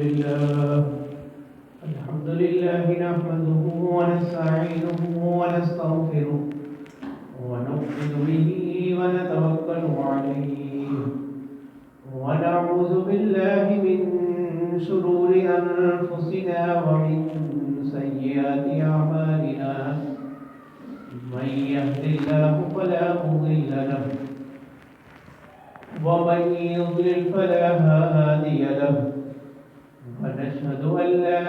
لله نحمده ونستعينه ونستغفره ونؤمن به ونتوكل عليه ونعوذ بالله من شرور أنفسنا ومن سيئات أعمالنا من يهد الله فلا مضل له ومن يضلل فلا هادي له ونشهد أن لا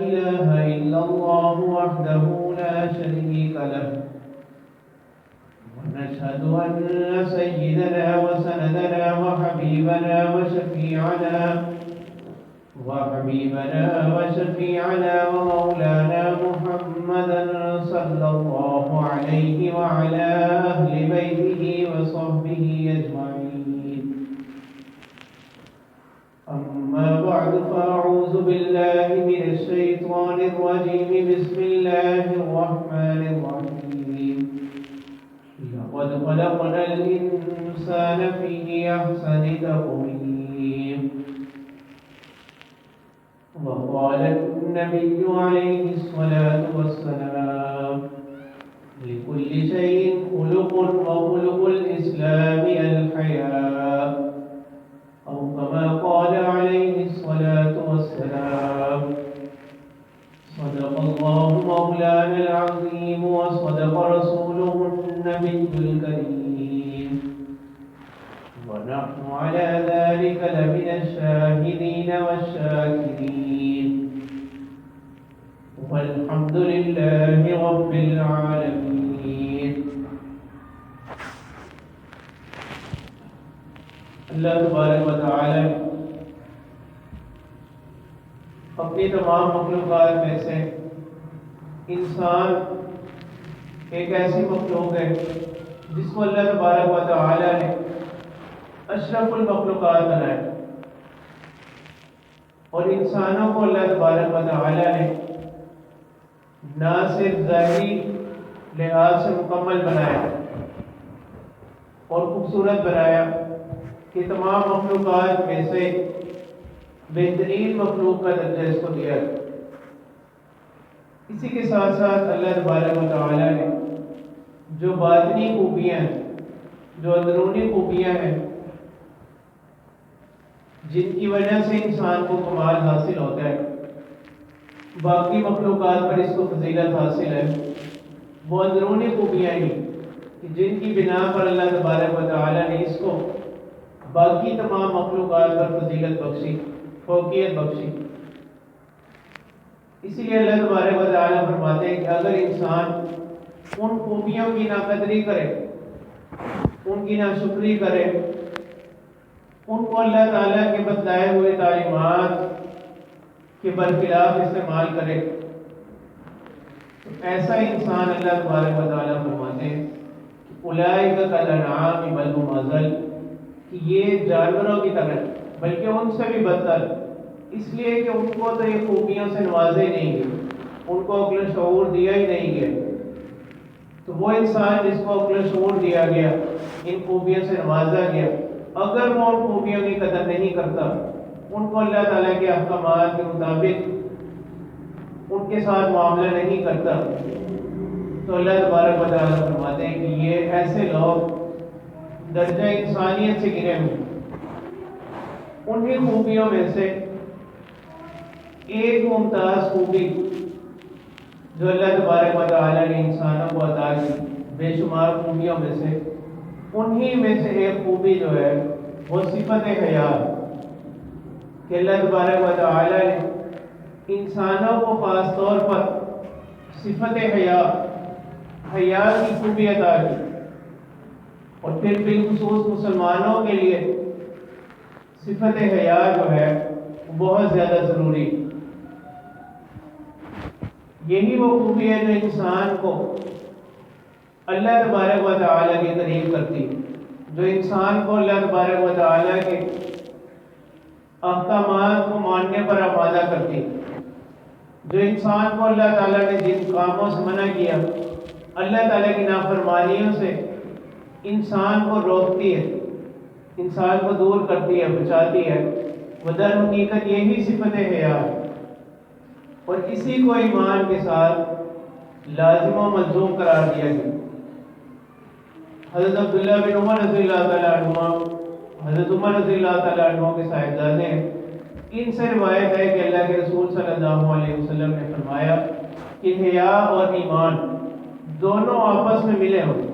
إله إلا الله وحده لا شريك له ونشهد أن سيدنا وسندنا وحبيبنا وشفيعنا ومولانا محمدا صلى الله عليه وعلى أهل بيته وصحبه أجمعين. أما بعد فأعوذ بالله من الشيطان الرجيم. بسم الله الرحمن الرحيم. لقد خلقنا الإنسان في أحسن تقويم. وقال النبي عليه الصلاة والسلام لكل شيء خلق وخلق الإسلام الحياء، أو كما قال عليه الصلاة والسلام. صدق الله مولانا العظيم وصدق رسوله النبي الكريم، ونحن على ذلك لمن الشاهدين والشاكرين، والحمد لله رب العالمين. اللہ تبارک و تعالی اپنی تمام مخلوقات میں سے انسان ایک ایسی مخلوق ہے جس کو اللہ تبارک و تعالی نے اشرف المخلوقات بنایا، اور انسانوں کو اللہ تبارک و تعالی نے نہ صرف ظاہری لحاظ سے مکمل بنایا اور خوبصورت بنایا کہ تمام مخلوقات میں سے بہترین مخلوق کا درجہ اس کو دیا. اسی کے ساتھ ساتھ اللہ تبارک و تعالی نے جو باطنی خوبیاں ہیں، جو اندرونی خوبیاں ہیں، جن کی وجہ سے انسان کو کمال حاصل ہوتا ہے، باقی مخلوقات پر اس کو فضیلت حاصل ہے، وہ اندرونی خوبیاں ہی کہ جن کی بنا پر اللہ تبارک و تعالی نے اس کو باقی تمام مخلوقات پر فضیلت بخشی، فوقیت بخشی. اسی لیے اللہ تبارک و تعالی فرماتے ہیں کہ اگر انسان ان خوبیوں کی ناقدری کرے، ان کی ناشکری کرے، ان کو اللہ تعالیٰ کے بتلائے ہوئے تعلیمات کے برخلاف استعمال کرے، تو ایسا انسان اللہ تبارک و تعالیٰ فرماتے ہیں اولئک کالانعام بل ھم اضل، کہ یہ جانوروں کی طرح بلکہ ان سے بھی بدتر، اس لیے کہ ان کو تو یہ خوبیوں سے نوازے ہی نہیں گئے، ان کو عقل و شعور دیا ہی نہیں گیا. تو وہ انسان جس کو عقل و شعور دیا گیا، ان خوبیوں سے نوازا گیا، اگر وہ ان خوبیوں کی قدر نہیں کرتا، ان کو اللہ تعالیٰ کے احکامات کے مطابق ان کے ساتھ معاملہ نہیں کرتا، تو اللہ تبارک و تعالیٰ فرماتے ہیں کہ یہ ایسے لوگ درجہ انسانیت سے گرے ہوئے. انہی خوبیوں میں سے ایک ممتاز خوبی جو اللہ تبارک و تعالیٰ نے انسانوں کو عطا کی، بے شمار خوبیوں میں سے انہی میں سے ایک خوبی جو ہے وہ صفت حیا، کہ اللہ تبارک و تعالی نے انسانوں کو خاص طور پر صفت حیا کی خوبی عطا کی، اور پھر بالخصوص مسلمانوں کے لیے صفت حیا جو ہے بہت زیادہ ضروری. یہی وہ خوبی ہے جو انسان کو اللہ تبارک و تعالی کے قریب کرتی، جو انسان کو اللہ تبارک و تعالی کے احکامات کو ماننے پر آمادہ کرتی، جو انسان کو اللہ تعالیٰ نے جن کاموں سے منع کیا، اللہ تعالیٰ کی نافرمانیوں سے انسان کو روکتی ہے، انسان کو دور کرتی ہے، بچاتی ہے، وہ در حقیقت یہی صفت حیا ہے، اور اسی کو ایمان کے ساتھ لازم و ملزوم قرار دیا گیا۔ حضرت عبداللہ بن عمر رضی اللہ تعالیٰ عنہما، حضرت عمر رضی اللہ تعالیٰ عنہ کے صاحبزادے ہیں، ان سے روایت ہے کہ اللہ کے رسول صلی اللہ علیہ وسلم نے فرمایا کہ حیا اور ایمان دونوں آپس میں ملے ہوئے،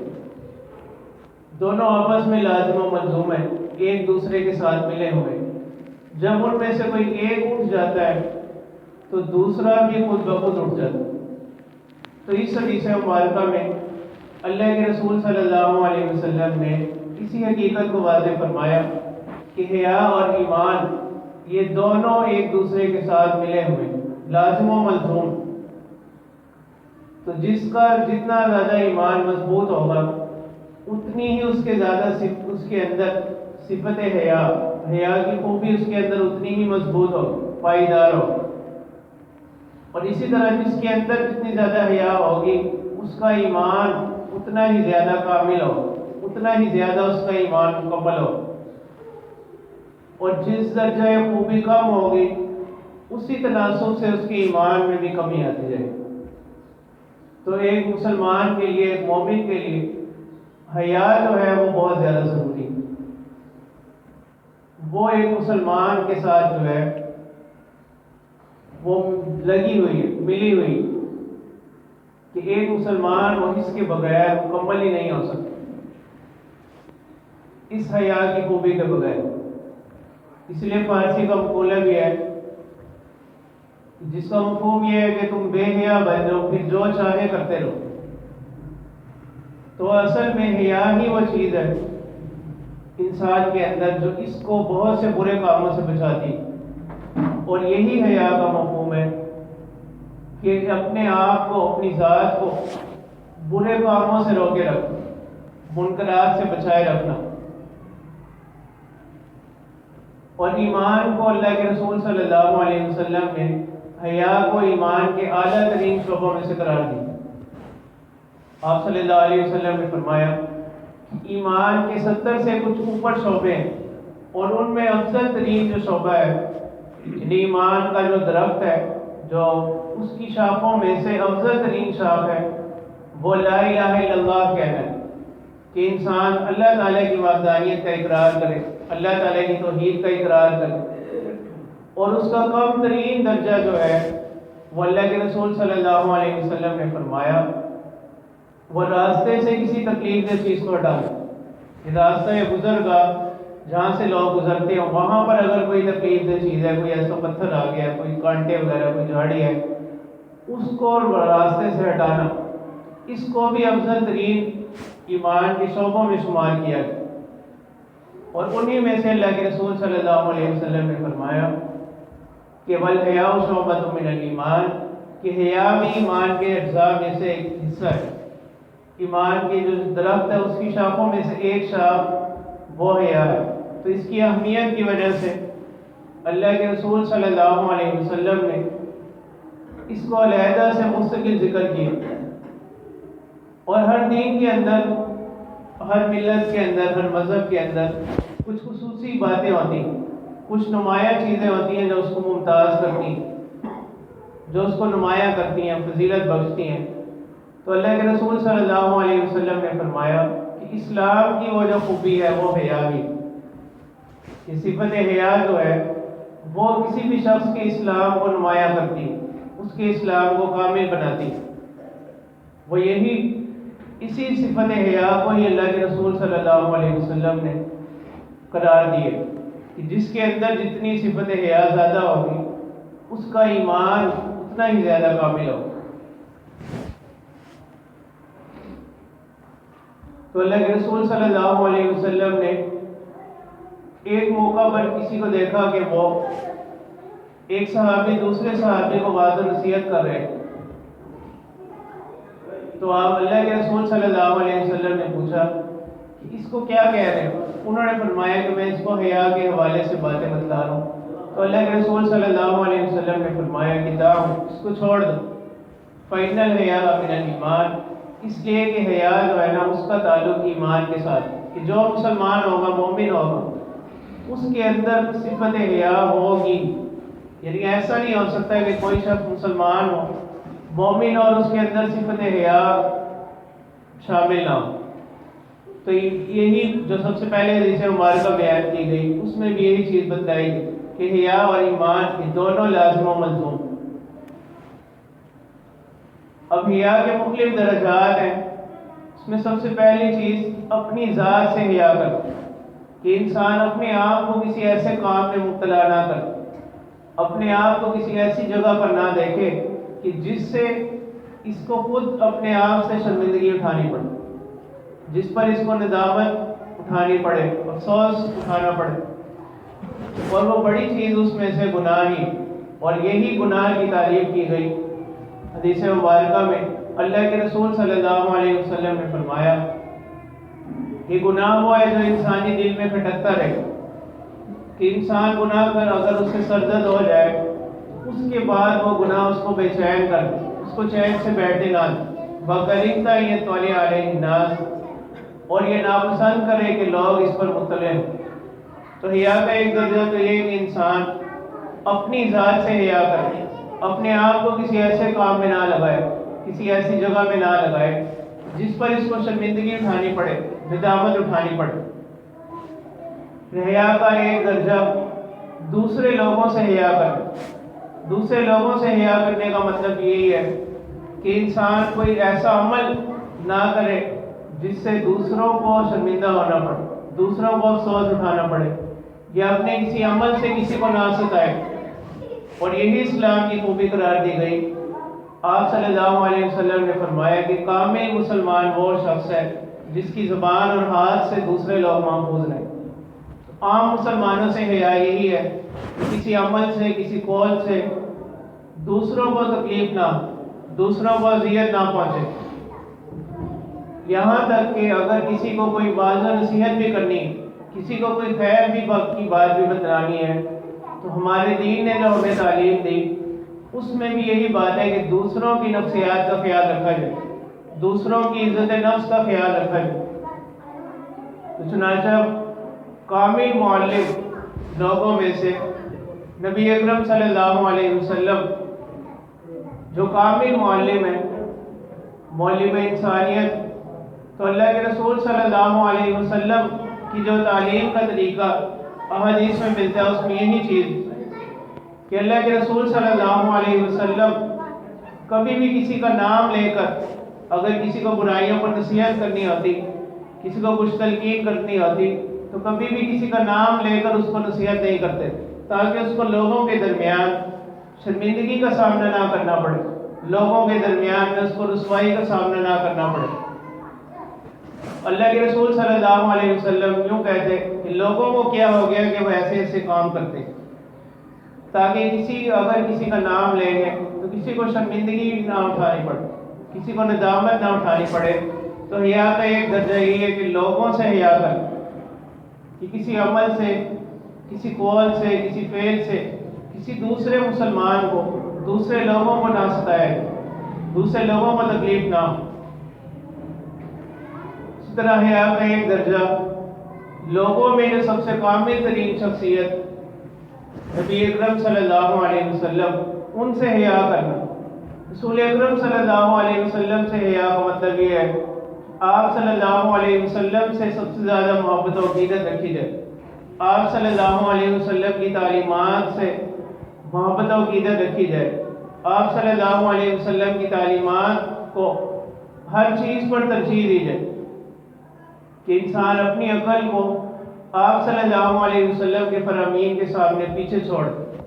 دونوں آپس میں لازم و ملزوم ہیں، ایک دوسرے کے ساتھ ملے ہوئے۔ جب ان میں سے کوئی ایک اٹھ جاتا ہے تو دوسرا بھی خود بخود اٹھ جاتا ہے۔ تو اس حدیث مبارکہ میں اللہ کے رسول صلی اللہ علیہ وسلم نے اسی حقیقت کو واضح فرمایا کہ حیا اور ایمان یہ دونوں ایک دوسرے کے ساتھ ملے ہوئے، لازم و ملزوم۔ تو جس کا جتنا زیادہ ایمان مضبوط ہوگا اتنی ہی اس کے اندر صفت حیا کی خوبی اس کے اندر اتنی ہی مضبوط ہو، پائیدار ہو۔ اور اسی طرح جس کے اندر جتنی زیادہ حیا ہوگی اس کا ایمان اتنا ہی زیادہ کامل ہو، اتنا ہی زیادہ اس کا ایمان مکمل ہو۔ اور جس درجہ خوبی کم ہوگی اسی تناسب سے اس کے ایمان میں بھی کمی آتی جائے۔ تو ایک مسلمان کے لیے، ایک مومن کے لیے حیا جو ہے وہ بہت زیادہ ضروری ہے۔ وہ ایک مسلمان کے ساتھ جو ہے وہ لگی ہوئی ہے، ملی ہوئی، کہ ایک مسلمان وہ اس کے بغیر مکمل ہی نہیں ہو سکتا، اس حیا کی خوبی کے بغیر۔ اس لیے فارسی کا مقولہ بھی ہے جس کا مفہوم یہ ہے کہ تم بے حیا بن جاؤ پھر جو چاہے کرتے رہو۔ تو اصل میں حیا ہی وہ چیز ہے انسان کے اندر جو اس کو بہت سے برے کاموں سے بچاتی، اور یہی حیا کا مفہوم ہے کہ اپنے آپ کو، اپنی ذات کو برے کاموں سے روکے رکھنا، منکرات سے بچائے رکھنا۔ اور ایمان کو اللہ کے رسول صلی اللہ علیہ وسلم نے حیا کو ایمان کے اعلیٰ ترین شعبوں میں سے قرار دی۔ آپ صلی اللہ علیہ وسلم نے فرمایا کہ ایمان کے 70 سے کچھ اوپر شعبے ہیں، اور ان میں افضل ترین جو شعبہ ہے، یعنی ایمان کا جو درخت ہے، جو اس کی شاخوں میں سے افضل ترین شاخ ہے، وہ لا الہ الا اللہ کہنا ہے، کہ انسان اللہ تعالیٰ کی وحدانیت کا اقرار کرے، اللہ تعالیٰ کی توحید کا اقرار کرے۔ اور اس کا کم ترین درجہ جو ہے وہ اللہ کے رسول صلی اللہ علیہ وسلم نے فرمایا وہ راستے سے کسی تکلیف دہ چیز کو ہٹا دے۔ یہ راستہ گزر گا جہاں سے لوگ گزرتے ہیں، وہاں پر اگر کوئی تکلیف دہ چیز ہے، کوئی ایسا پتھر آ گیا، کوئی کانٹے وغیرہ، کوئی جھاڑی ہے، اس کو راستے سے ہٹانا، اس کو بھی افضل ترین ایمان کے شعبوں میں شمار کیا گیا۔ اور انہی میں سے اللہ کے رسول صلی اللہ علیہ وسلم نے فرمایا کہ والحیاء شعبۃ من الایمان، کہ حیا بھی ایمان کے اجزاء میں سے ایک حصہ ہے۔ ایمان کی جو درخت ہے اس کی شاخوں میں سے ایک شاخ وہ حیا ہے۔ تو اس کی اہمیت کی وجہ سے اللہ کے رسول صلی اللہ علیہ وسلم نے اس کو علیحدہ سے مستقل ذکر کیا۔ اور ہر دین کے اندر، ہر ملت کے اندر، ہر مذہب کے اندر کچھ خصوصی باتیں ہوتی ہیں، کچھ نمایاں چیزیں ہوتی ہیں جو اس کو ممتاز کرتی ہیں، جو اس کو نمایاں کرتی ہیں، فضیلت بخشتی ہیں۔ تو اللہ کے رسول صلی اللہ علیہ وسلم نے فرمایا کہ اسلام کی وہ جو خوبی ہے وہ حیا بھی، یہ صفت حیا جو ہے وہ کسی بھی شخص کے اسلام کو نمایاں کرتی، اس کے اسلام کو کامل بناتی۔ وہ یہی اسی صفت حیا کو ہی اللہ کے رسول صلی اللہ علیہ وسلم نے قرار دیے کہ جس کے اندر جتنی صفت حیا زیادہ ہوگی اس کا ایمان اتنا ہی زیادہ کامل ہوگا۔ تو اللہ کے رسول صلی اللہ علیہ وسلم نے ایک موقع پر کسی کو دیکھا کہ وہ ایک صحابی دوسرے صحابی کو واعظ و نصیحت کر رہے ہیں۔ تو آپ اللہ کے رسول صلی اللہ علیہ وسلم نے پوچھا کہ اس کو کیا کہہ رہے ہیں؟ انہوں نے فرمایا کہ میں اس کو حیا کے حوالے سے باتیں بتلا رہا ہوں۔ تو اللہ کے رسول صلی اللہ علیہ وسلم نے فرمایا کہ دعو، اس کو چھوڑ دو، فإن الحیاء من الایمان، اس لیے کہ حیا جو ہے نا اس کا تعلق ایمان کے ساتھ، کہ جو مسلمان ہوگا، مومن ہوگا، اس کے اندر صفت حیا ہوگی. یعنی ایسا نہیں ہو سکتا کہ کوئی شخص مسلمان ہو مومن اور اس کے اندر صفت حیا شامل نہ ہو. تو یہی جو سب سے پہلے حدیث مبارکہ بیان کی گئی اس میں بھی یہی چیز بتائی کہ حیا اور ایمان یہ دونوں لازم و ملزوم. اب حیا کے مختلف درجات ہیں. اس میں سب سے پہلی چیز اپنی ذات سے حیا کرنا کہ انسان اپنے آپ کو کسی ایسے کام میں مبتلا نہ کرے، اپنے آپ کو کسی ایسی جگہ پر نہ دیکھے کہ جس سے اس کو خود اپنے آپ سے شرمندگی اٹھانی پڑے، جس پر اس کو ندامت اٹھانی پڑے، افسوس اٹھانا پڑے. اور وہ بڑی چیز اس میں سے گناہ ہی، اور یہی گناہ کی تعریف کی گئی حدیث مبارکہ میں. اللہ کے رسول صلی اللہ علیہ وسلم نے فرمایا کہ گناہ وہ ہے جو انسانی دل میں کھٹکتا رہے، کہ انسان گناہ کر اگر اس سے سرزد ہو جائے اس کے بعد وہ گناہ اس کو بے چین کر دے، اس کو چین سے بیٹھے نہ دے. بَقَرِنْتَ يَطَّلِعَ عَلَيْهِ النَّاسِ، اور یہ ناپسند کرے کہ لوگ اس پر مطلع ہوں. تو حیا کا ایک درجہ تو یہ کہ انسان اپنی ذات سے حیا کرے، اپنے آپ کو کسی ایسے کام میں نہ لگائے، کسی ایسی جگہ میں نہ لگائے جس پر اس کو شرمندگی اٹھانی پڑے، ندامت اٹھانی پڑے. حیا کا ایک درجہ دوسرے لوگوں سے حیا کرنا. دوسرے لوگوں سے حیا کرنے کا مطلب یہی ہے کہ انسان کوئی ایسا عمل نہ کرے جس سے دوسروں کو شرمندہ ہونا پڑے، دوسروں کو افسوس اٹھانا پڑے، یا اپنے کسی عمل سے کسی کو نہ ستائے. اور یہی اسلام کی خوبی قرار دی گئی. آپ صلی اللہ علیہ وسلم نے فرمایا کہ کامل مسلمان وہ شخص ہے جس کی زبان اور ہاتھ سے دوسرے لوگ محفوظ رہیں. عام مسلمانوں سے حیا یہی ہے کہ کسی عمل سے، کسی قول سے دوسروں کو تکلیف نہ، دوسروں کو اذیت نہ پہنچے. یہاں تک کہ اگر کسی کو کوئی واعظ و نصیحت بھی کرنی، کسی کو کوئی خیر بھی کی بات بھی بتلانی ہے، تو ہمارے دین نے جو ہمیں تعلیم دی اس میں بھی یہی بات ہے کہ دوسروں کی نفسیات کا خیال رکھا جائے، دوسروں کی عزت نفس کا خیال رکھا جائے. تو چنانچہ کامل معلم لوگوں میں سے نبی اکرم صلی اللہ علیہ وسلم جو کامل معلم ہے، معلم انسانیت، تو اللہ کے رسول صلی اللہ علیہ وسلم کی جو تعلیم کا طریقہ احادیث میں ملتا ہے اس میں یہی چیز کہ اللہ کے رسول صلی اللہ علیہ وسلم کبھی بھی کسی کا نام لے کر اگر کسی کو برائیوں پر نصیحت کرنی ہوتی، کسی کو کچھ تلقین کرنی ہوتی، تو کبھی بھی کسی کا نام لے کر اس کو نصیحت نہیں کرتے تاکہ اس کو لوگوں کے درمیان شرمندگی کا سامنا نہ کرنا پڑے، لوگوں کے درمیان میں اس کو رسوائی کا سامنا نہ کرنا پڑے. اللہ کے رسول صلی اللہ علیہ وسلم یوں کہتے کہ لوگوں کو کیا ہو گیا کہ وہ ایسے ایسے کام کرتے، تاکہ اگر کسی کا نام لیں گے تو کسی کو شرمندگی نہ اٹھانی پڑے، کسی کو ندامت نہ اٹھانی پڑے. تو حیا کا ایک درجہ یہ ہے کہ لوگوں سے حیا کرنا، کہ کسی عمل سے، کسی قول سے، کسی فعل سے کسی دوسرے مسلمان کو، دوسرے لوگوں کو نہ ستائے، دوسرے لوگوں کو تکلیف نہ ہو. اس طرح حیا کا ایک درجہ لوگوں میں جو سب سے کامل ترین شخصیت نبی اکرم صلی اللہ علیہ وسلم، ان سے حیا کرنا. رسول اکرم صلی اللہ علیہ وسلم سے حیا کا مطلب یہ ہے آپ صلی اللہ علیہ وسلم سے سب سے زیادہ محبت و عقیدت رکھی جائے، آپ صلی اللہ علیہ وسلم کی تعلیمات سے محبت و عقیدت رکھی جائے، آپ صلی اللہ علیہ وسلم کی تعلیمات کو ہر چیز پر ترجیح دی جائے، کہ انسان اپنی عقل کو آپ صلی اللہ علیہ وسلم کے فرامین کے سامنے پیچھے چھوڑ دے،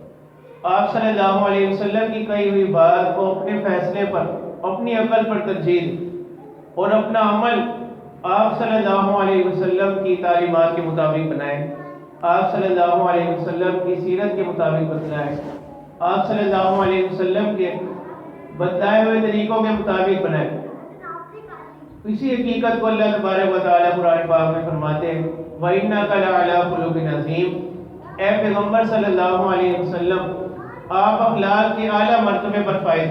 آپ صلی اللہ علیہ وسلم کی کہی ہوئی بات کو اپنے فیصلے پر، اپنی عقل پر ترجیح دے، اور اپنا عمل آپ صلی اللہ علیہ وسلم کی تعلیمات کے مطابق بنائے، آپ صلی اللہ علیہ وسلم کی سیرت کے مطابق بتلائے، آپ صلی اللہ علیہ وسلم کے بتلائے ہوئے طریقوں کے مطابق بنائے. اسی حقیقت کو اللہ تبارک و تعالیٰ قرآن پاک میں فرماتے ہیں وَإِنَّكَ لَعَلَىٰ خُلُقٍ عَظِيمٍ، اے پیغمبر صلی اللہ علیہ وسلم آپ اخلاق کے اعلیٰ مرتبے پر فائز.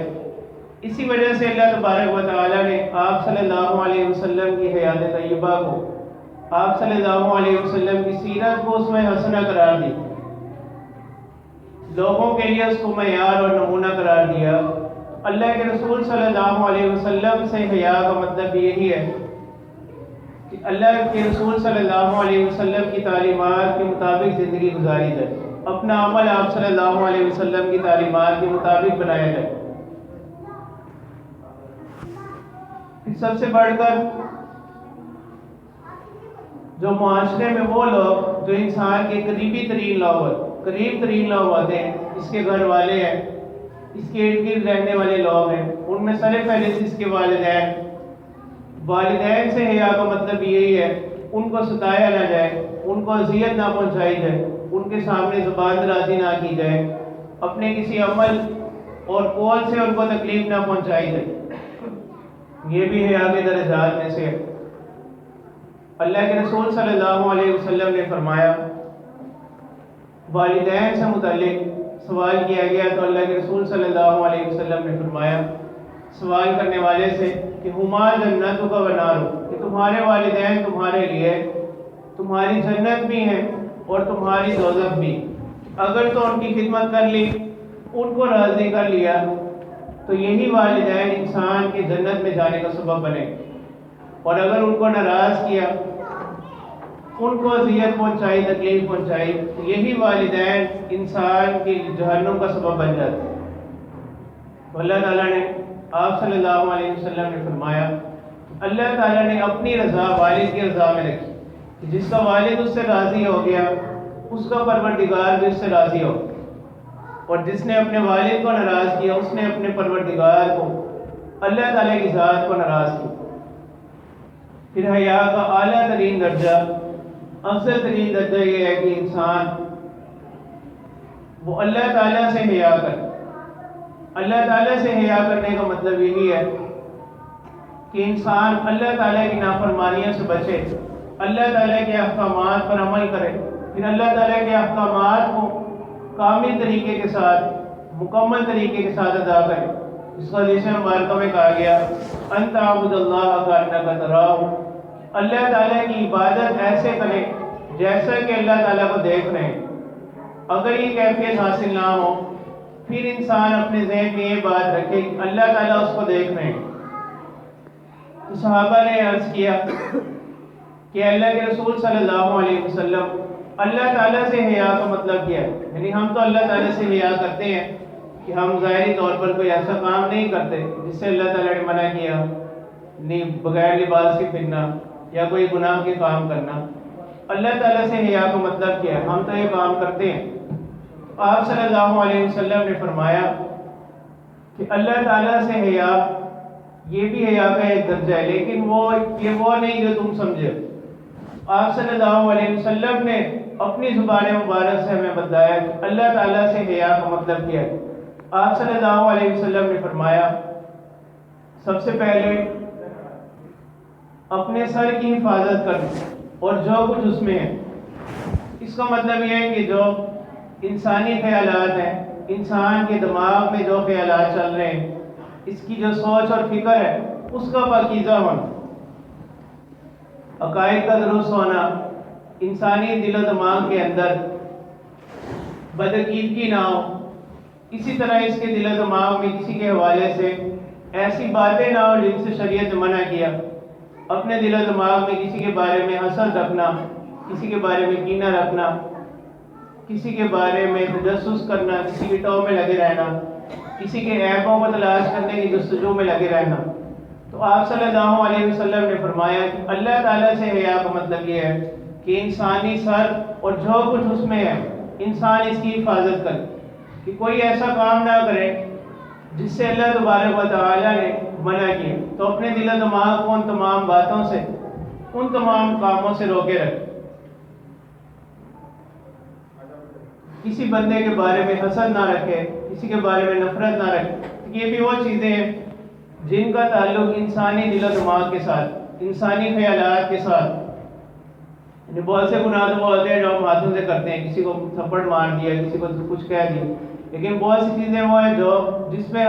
اسی وجہ سے اللہ تبارک و تعالیٰ نے آپ صلی اللہ علیہ وسلم کی حیات طیبہ کو، آپ صلی اللہ علیہ وسلم کی سیرت کو اسوہ حسنہ قرار دی، لوگوں کے لیے اس کو معیار اور نمونہ قرار دیا۔ اللہ کے رسول صلی اللہ علیہ وسلم سے حیا کا مطلب یہی ہے کہ اللہ کے رسول صلی اللہ علیہ وسلم کی تعلیمات کے مطابق زندگی گزاری جائے، اپنا عمل آپ صلی اللہ علیہ وسلم کی تعلیمات کے مطابق بنایا جائے۔ سب سے بڑھ کر جو معاشرے میں وہ لوگ جو انسان کے قریب ترین لوگ ہوتے ہیں، اس کے گھر والے ہیں، اس کے ارد گرد رہنے والے لوگ ہیں، ان میں سر فہرست اس کے والدین سے حیا کا مطلب یہی ہے ان کو ستایا نہ جائے، ان کو اذیت نہ پہنچائی جائے، ان کے سامنے زبان درازی نہ کی جائے، اپنے کسی عمل اور قول سے ان کو تکلیف نہ پہنچائی جائے۔ یہ بھی حیا کے درجات میں سے ہے۔ اللہ کے رسول صلی اللہ علیہ وسلم نے فرمایا، والدین سے متعلق سوال کیا گیا تو اللہ کے رسول صلی اللہ علیہ وسلم نے فرمایا سوال کرنے والے سے کہ ہما جنتک و نار، کہ تمہارے والدین تمہارے لیے تمہاری جنت بھی ہیں اور تمہاری دوزخ بھی، اگر تو ان کی خدمت کر لی، ان کو راضی کر لیا تو یہی والدین انسان کے جنت میں جانے کا سبب بنے، اور اگر ان کو ناراض کیا، ان کو اذیت پہنچائی، تکلیف پہنچائی تو یہی والدین انسان کی جہنم کا سبب بن جاتے ہیں۔ تو اللہ تعالیٰ نے، آپ صلی اللہ علیہ وسلم نے فرمایا، اللہ تعالیٰ نے اپنی رضا والد کی رضا میں رکھی کہ جس کا والد اس سے راضی ہو گیا اس کا پروردگار بھی اس سے راضی ہو، اور جس نے اپنے والد کو ناراض کیا اس نے اپنے پروردگار کو، اللہ تعالیٰ کی ذات کو ناراض کیا۔ پھر حیا کا اعلیٰ ترین درجہ، افضل ترین درجہ یہ ہے کہ انسان وہ اللہ تعالیٰ سے حیا کرے۔ اللہ تعالیٰ سے حیا کرنے کا مطلب یہی ہے کہ انسان اللہ تعالیٰ کی نافرمانیوں سے بچے، اللہ تعالیٰ کے احکامات پر عمل کرے، پھر اللہ تعالیٰ کے احکامات کو کامل طریقے کے ساتھ، مکمل طریقے کے ساتھ ادا کرے۔ اس کو حدیث مبارکہ میں کہا گیا، انت عبد اللہ کانک تراہ، اللہ تعالیٰ کی عبادت ایسے کریں جیسا کہ اللہ تعالیٰ کو دیکھ رہے ہیں۔ اگر یہ کیفیت حاصل نہ ہو پھر انسان اپنے ذہن میں یہ بات رکھے کہ اللہ تعالیٰ اس کو دیکھ رہے ہیں۔ تو صحابہ نے عرض کیا کہ اللہ کے رسول صلی اللہ علیہ وسلم، اللہ تعالیٰ سے حیا کا مطلب کیا ہے؟ یعنی ہم تو اللہ تعالیٰ سے حیا کرتے ہیں کہ ہم ظاہری طور پر کوئی ایسا کام نہیں کرتے جس سے اللہ تعالیٰ نے منع کیا، نہیں بغیر لباس کے پھرنا یا کوئی گناہ کے کام کرنا۔ اللہ تعالیٰ سے حیا کا مطلب کیا ہے؟ ہم تو یہ کام کرتے ہیں۔ آپ صلی اللہ علیہ وسلم نے فرمایا کہ اللہ تعالیٰ سے حیا یہ بھی حیا کا ایک درجہ ہے، لیکن یہ وہ نہیں جو تم سمجھے۔ آپ صلی اللہ علیہ وسلم نے اپنی زبان مبارک سے ہمیں بتایا کہ اللہ تعالیٰ سے حیا کا مطلب کیا ہے۔ آپ صلی اللہ علیہ وسلم نے فرمایا، سب سے پہلے اپنے سر کی حفاظت کرنا اور جو کچھ اس میں ہے۔ اس کا مطلب یہ ہے کہ جو انسانی خیالات ہیں، انسان کے دماغ میں جو خیالات چل رہے ہیں، اس کی جو سوچ اور فکر ہے اس کا پاکیزہ ہونا، عقائد کا درست ہونا، انسانی دل و دماغ کے اندر بدعقیدگی نہ ہو، اسی طرح اس کے دل و دماغ میں کسی کے حوالے سے ایسی باتیں نہ ہو جن سے شریعت نے منع کیا۔ اپنے دل و دماغ میں کسی کے بارے میں حسد رکھنا، کسی کے بارے میں کینہ رکھنا، کسی کے بارے میں تجسس کرنا، کسی کی ٹو میں لگے رہنا، کسی کے عیبوں کو تلاش کرنے کی جستجو میں لگے رہنا۔ تو آپ صلی اللہ علیہ وسلم نے فرمایا کہ اللہ تعالیٰ سے حیا کا مطلب یہ ہے کہ انسانی سر اور جو کچھ اس میں ہے انسان اس کی حفاظت کرے، کہ کوئی ایسا کام نہ کرے جس سے اللہ تبارک و تعالیٰ نے منع کیا۔ تو اپنے دل و دماغ کو ان تمام باتوں سے، ان تمام کاموں سے روکے رکھے۔ کسی بندے کے بارے میں حسد نہ رکھے، کسی کے بارے میں نفرت نہ رکھے۔ یہ بھی وہ چیزیں ہیں جن کا تعلق انسانی دل و دماغ کے ساتھ، انسانی خیالات کے ساتھ، یعنی بہت سے گناہ تو وہ ہوتے ہیں جو ہم ہاتھوں سے کرتے ہیں، کسی کو تھپڑ مار دیا، کسی کو کچھ کہہ دیا، لیکن بہت سی چیزیں وہ ہیں جس میں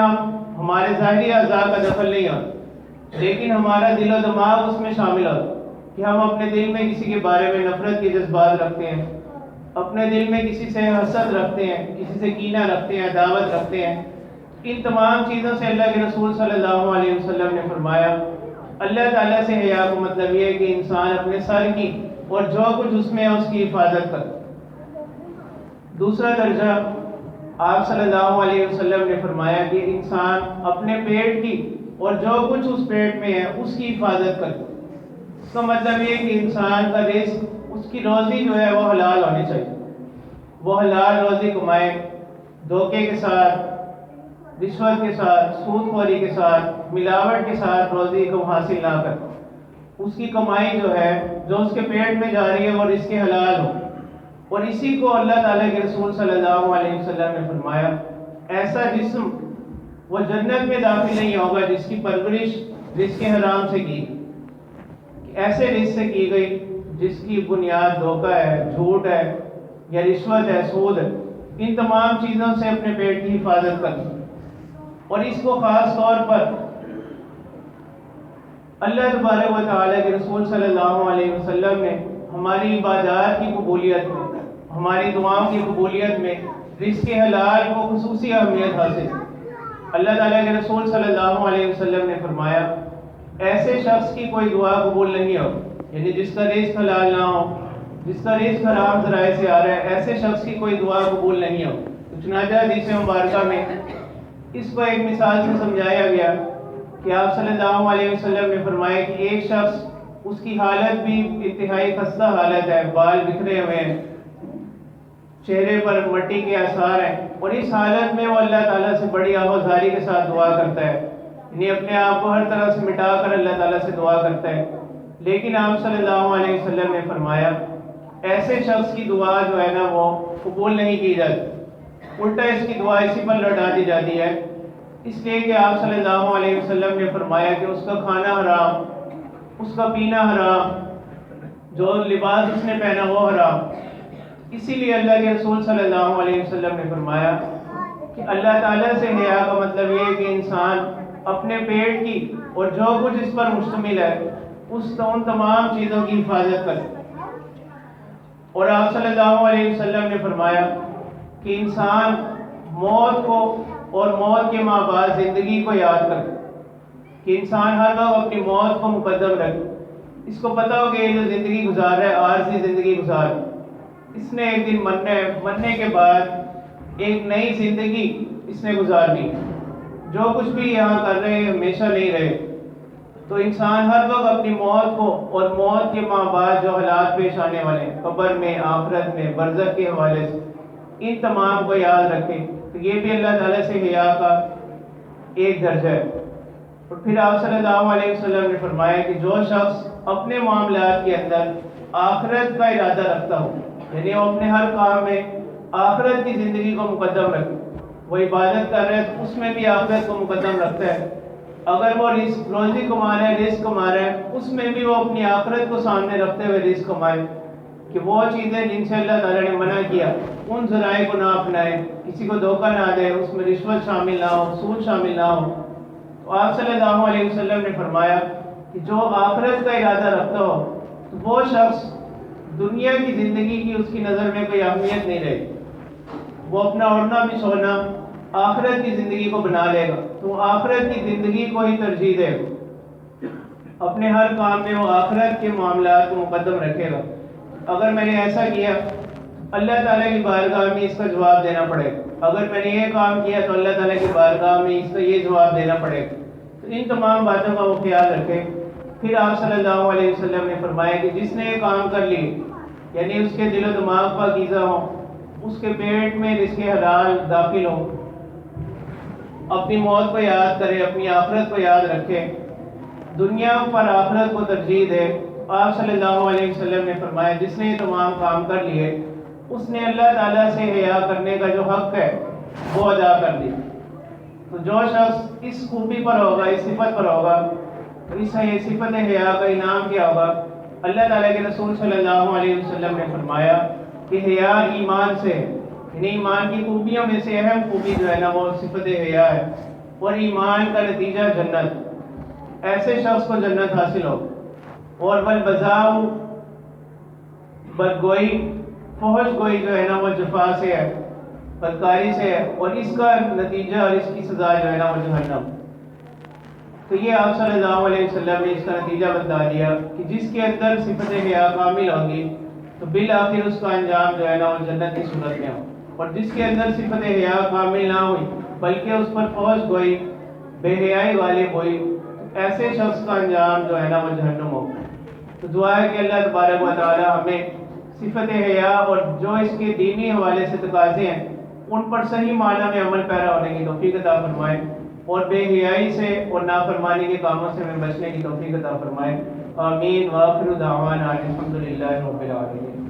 ہمارے ظاہری اعضاء کا دخل نہیں ہوتا، لیکن ہمارا دل و دماغ اس میں شامل ہوتا۔ کہ ہم اپنے دل میں کسی کے بارے میں نفرت کے جذبات رکھتے ہیں، اپنے دل میں کسی سے حسد رکھتے ہیں، کسی سے کینہ رکھتے ہیں، عداوت رکھتے ہیں. ان تمام چیزوں سے اللہ کے رسول صلی اللہ علیہ وسلم نے فرمایا اللہ تعالیٰ سے حیا کا مطلب یہ ہے کہ انسان اپنے سر کی اور جو کچھ اس میں ہے اس کی حفاظت کرے. دوسرا درجہ آپ صلی اللہ علیہ وسلم نے فرمایا کہ انسان اپنے پیٹ کی اور جو کچھ اس پیٹ میں ہے اس کی حفاظت کرے. اس کا مطلب یہ کہ انسان کا رزق، اس کی روزی جو ہے وہ حلال ہونی چاہیے، وہ حلال روزی کمائے، دھوکے کے ساتھ، رشوت کے ساتھ، سود خوری کے ساتھ، ملاوٹ کے ساتھ روزی کو حاصل نہ کر. اس کی کمائی جو ہے جو اس کے پیٹ میں جا رہی ہے وہ رزق حلال ہو. اور اسی کو اللہ تعالیٰ کے رسول صلی اللہ علیہ وسلم نے فرمایا ایسا جسم وہ جنت میں داخل نہیں ہوگا جس کی پرورش رزق حرام سے کی، ایسے رزق سے کی گئی جس کی بنیاد دھوکہ ہے، جھوٹ ہے یا رشوت ہے، سود ہے. ان تمام چیزوں سے اپنے پیٹ کی حفاظت کریں. اور اس کو خاص طور پر اللہ تبارک و تعالیٰ کے رسول صلی اللہ علیہ وسلم نے ہماری عبادات کی قبولیت میں، ہماری دعاؤں کی قبولیت میں رزق حلال کو خصوصی اہمیت حاصل. اللہ تعالیٰ کے رسول صلی اللہ علیہ وسلم نے فرمایا ایسے شخص کی کوئی دعا قبول نہیں ہو، یعنی جس کا رزق حلال نہ ہو، جس کا رزق حرام ذرائع سے آ رہا ہے، ایسے شخص کی کوئی دعا قبول نہیں ہو. چنانچہ حدیث مبارکہ میں اس کو ایک مثال سے سمجھایا گیا کہ آپ صلی اللہ علیہ وسلم نے فرمایا کہ ایک شخص اس کی حالت بھی انتہائی خستہ حالت ہے، بال بکھرے ہوئے ہیں، چہرے پر مٹی کے آثار ہیں، اور اس حالت میں وہ اللہ تعالیٰ سے بڑی آہوازاری کے ساتھ دعا کرتا ہے، یعنی اپنے آپ کو ہر طرح سے مٹا کر اللہ تعالیٰ سے دعا کرتا ہے. لیکن آپ صلی اللہ علیہ وسلم نے فرمایا ایسے شخص کی دعا جو ہے نا وہ قبول نہیں کی جاتی، الٹا اس کی دعا اسی پر لوٹا دی جاتی ہے، اس لیے کہ آپ صلی اللہ علیہ وسلم نے فرمایا کہ اس کا کھانا حرام، اس کا پینا حرام، جو لباس اس نے پہنا وہ حرام. اسی لیے اللہ کے رسول صلی اللہ علیہ وسلم نے فرمایا کہ اللہ تعالیٰ سے حیا کا مطلب یہ ہے کہ انسان اپنے پیٹ کی اور جو کچھ اس پر مشتمل ہے ان تمام چیزوں کی حفاظت کرے. اور آپ صلی اللہ علیہ وسلم نے فرمایا کہ انسان موت کو اور موت کے ماں بعد زندگی کو یاد کرے، کہ انسان ہر وقت اپنی موت کو مقدم رکھے. اس کو پتہ ہو کہ یہ جو زندگی گزار رہا ہے عارضی زندگی گزار ہے، اس نے ایک دن مرنا ہے، مرنے کے بعد ایک نئی زندگی اس نے گزارنی. جو کچھ بھی یہاں کر رہے ہیں ہمیشہ نہیں رہے. تو انسان ہر وقت اپنی موت کو اور موت کے ماں بعد جو حالات پیش آنے والے ہیں قبر میں، آخرت میں، برزخ کے حوالے سے، ان تمام کو یاد رکھے. تو یہ بھی اللہ تعالیٰ سے حیا کا ایک درجہ ہے. اور پھر آپ صلی اللہ علیہ وسلم نے فرمایا کہ جو شخص اپنے معاملات کے اندر آخرت کا ارادہ رکھتا ہو، یعنی وہ اپنے ہر کام میں آخرت کی زندگی کو مقدم رکھے، وہ عبادت کر رہے تو اس میں بھی آخرت کو مقدم رکھتا ہے. اگر وہ روزی کما رہے ہیں، رزق کما رہے ہیں، اس میں بھی وہ اپنی آخرت کو سامنے رکھتے ہوئے رزق کمائے، کہ وہ چیزیں جن سے اللہ تعالیٰ نے منع کیا ان ذرائع کو نہ اپنائے، کسی کو دھوکہ نہ دے، اس میں رشوت شامل نہ ہو، سود شامل نہ ہو. تو آپ صلی اللہ علیہ وسلم نے فرمایا کہ جو آخرت کا ارادہ رکھتا ہو تو وہ شخص دنیا کی زندگی کی اس کی نظر میں کوئی اہمیت نہیں رہے، وہ اپنا اڑنا بھی سونا آخرت کی زندگی کو بنا لے گا. تو آخرت کی زندگی کو ہی ترجیح دے گا، اپنے ہر کام میں وہ آخرت کے معاملات کو مقدم رکھے گا. اگر میں نے ایسا کیا اللہ تعالیٰ کی بارگاہ میں اس کا جواب دینا پڑے گا، اگر میں نے یہ کام کیا تو اللہ تعالیٰ کی بارگاہ میں اس کا یہ جواب دینا پڑے گا. تو ان تمام باتوں کا وہ خیال رکھے. پھر آپ صلی اللہ علیہ وسلم نے فرمایا کہ جس نے یہ کام کر لی، یعنی اس کے دل و دماغ پاکیزہ ہو، اس کے پیٹ میں رزق حلال داخل ہو، اپنی موت کو یاد کرے، اپنی آخرت کو یاد رکھے، دنیا پر آخرت کو ترجیح دے. آپ صلی اللہ علیہ وسلم نے فرمایا جس نے یہ تمام کام کر لیے اس نے اللہ تعالیٰ سے حیا کرنے کا جو حق ہے وہ ادا کر دیا. تو جو شخص اس خوبی پر ہوگا، اس صفت پر ہوگا، تو اس یہ صفت حیا کا انعام کیا ہوگا. اللہ تعالیٰ کے رسول صلی اللہ علیہ وسلم نے فرمایا کہ حیا ایمان سے، یعنی ایمان کی خوبیوں میں سے اہم خوبی جو ہے نا وہ صفت حیا ہے، اور ایمان کا نتیجہ جنت. ایسے شخص کو جنت حاصل ہو. اور والبذاء بدگوئی، فحش گوئی جو ہے نا وہ جفا سے ہے، بدکاری سے ہے، اور اس کا نتیجہ اور اس کی سزا جو ہے نا وہ جہنم۔ تو یہ آپ صلی اللہ علیہ وسلم نے اس کا نتیجہ بتا دیا کہ جس کے اندر صفت حیا کامل ہوگی تو بالآخر اس کا انجام جو ہے نا وہ جنت کی صورت میں ہو، اور جس کے اندر صفت حیا کامل نہ ہوئی بلکہ اس پر فحش گوئی، بے حیائی والے ہوئی، ایسے شخص کا انجام جو ہے نا وہ جہنم ہو۔ تو دعا ہے کہ اللہ تبارک و تعالی ہمیں صفت حیا اور جو اس کے دینی حوالے سے تقاضے ہیں ان پر صحیح معنی میں عمل پیرا ہونے کی توفیق عطا فرمائے، اور بے حیائی سے اور نافرمانی کے کاموں سے ہمیں بچنے کی توفیق عطا فرمائے۔ آمین وآخر دعوانا الحمدللہ رب العالمین۔